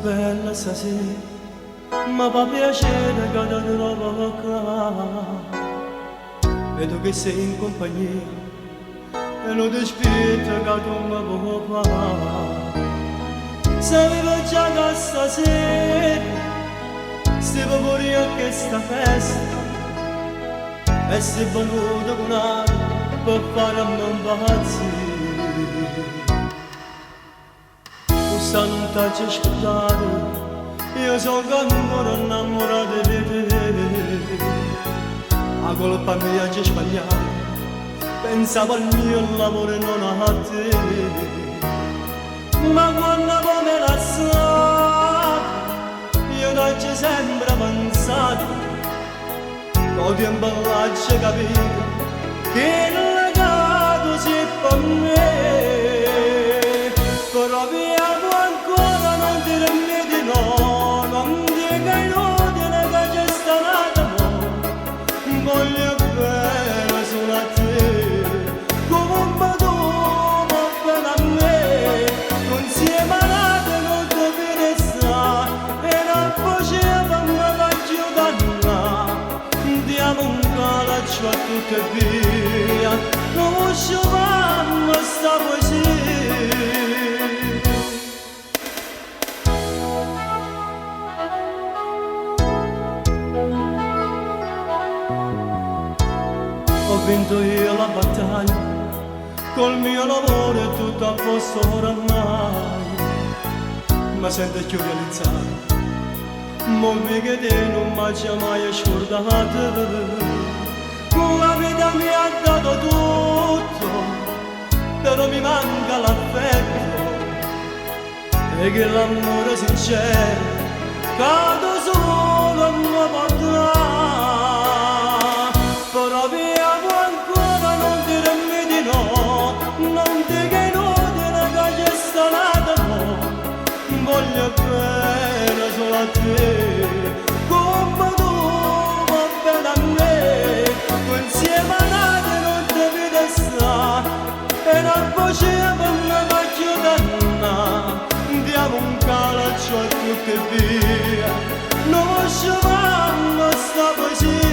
bella stasera, ma fa piacere che ti trovo qua. Vedo che sei in compagnia e non ti spetta che tu mi puoi fare. Sapevo già che stasera stiamo pure a questa festa e sei venuto con altro per farmi impazzire. Questa non t'ha ascoltato, io sono ancora innamorato di te. La colpa mia c'è sbagliata, pensavo al mio lavoro e non a te. Ma quando come la sa, io non ci sempre pensato, ho tempo lascia capire che il legato si per me. Però viamo ancora, non dirmi di no, non dica inutile che c'è stato amore. Voglio bene solo a te, come tu vuoi bene a me. Non si è malato, non ti finisca, e non facevamo la giudana. Diamo un calcio a tutte e via, non sciovammo sta poesia. Ho vinto io la battaglia, col mio lavoro è tutto a posto oramai. Ma sento più realizzato, mommi che te non mi ci ha mai scordato. La vita mi ha dato tutto, però mi manca l'affetto e che l'amore sincero cado solo a mi portare. Però viamo ancora, non dirmi di no, non dica inutile che c'è stato amore. Voglio bene solo a te, come tu vuoi bene a me. Tu insieme a nate non ti vedi sta, e non faceva una macchia. Diamo un calcio a tutti e via, non sciovammo sta poesia.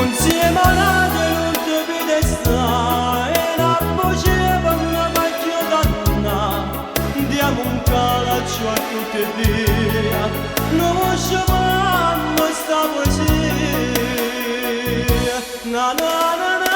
Insieme a nate non ti vede sta, e non faceva una macchia danna. Diamo un calcio a tutti e via, non sciovammo sta poesia. Na na na na.